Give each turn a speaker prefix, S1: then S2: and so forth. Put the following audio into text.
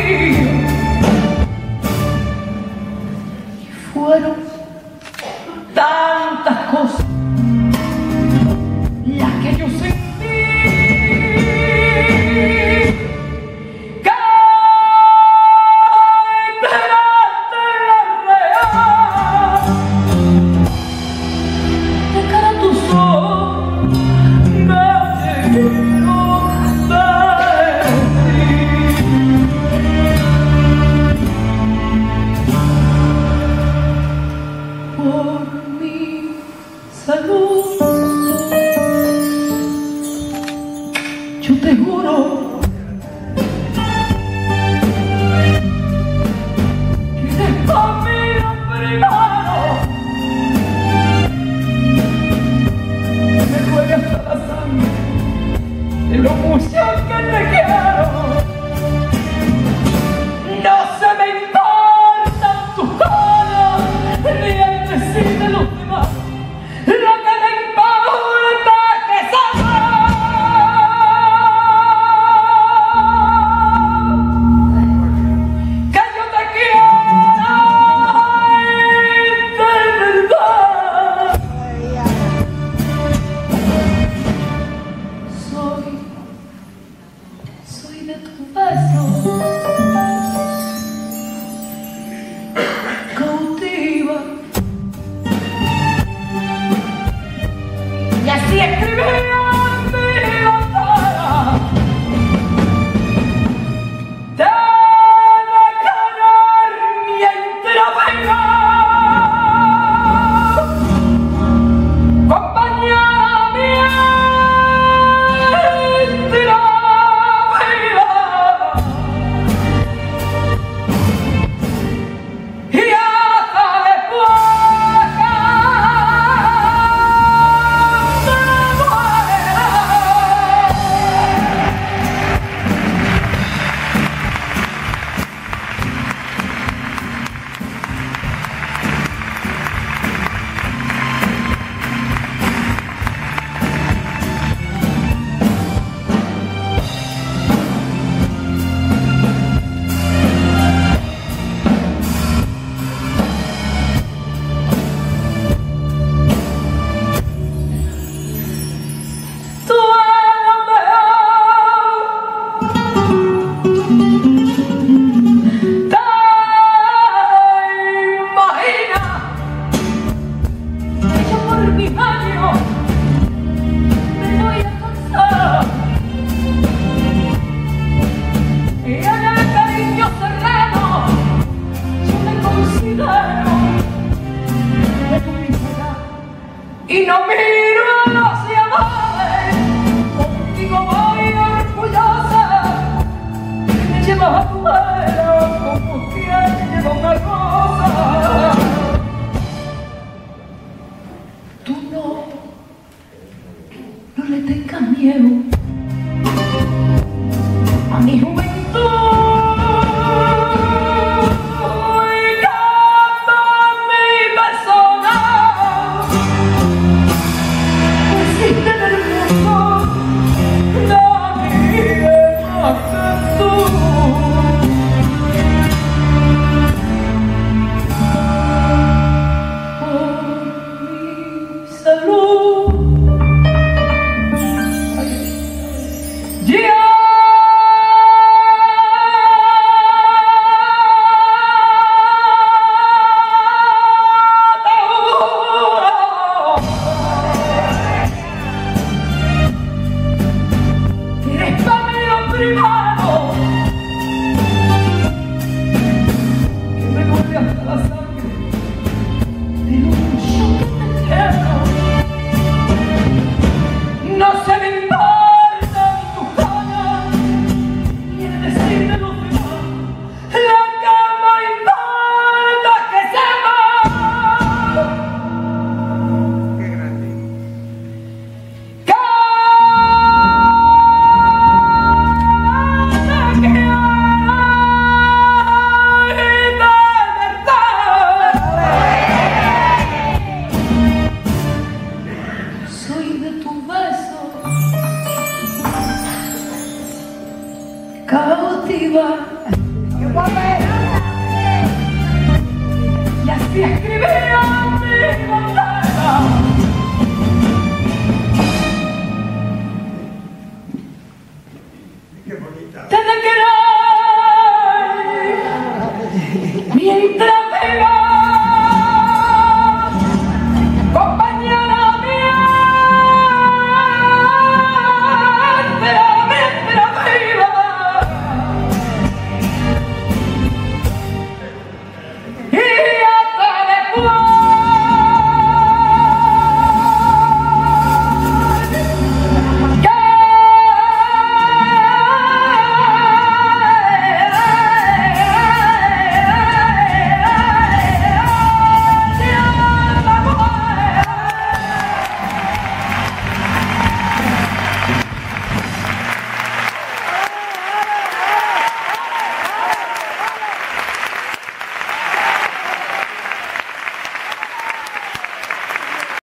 S1: Y fueron tantas cosas las que yo sentí, que esperarte la real de cara a tus ojos me quiero decir. Por mi salud yo te juro que de comida primero me duele hasta la sangre de lo mucho que te quiero. No se me importan tus cosas ni el decir de los demás. Lo que me importa es que sepas que yo te quiero de verdad. Soy de tu beso cautiva. Y así escribía mi batalla de declarar mi entrega. Compañera mía de la vida, y hasta después y no miro hacia abajo, contigo voy orgullosa, me llevas afuera como quien lleva una rosa.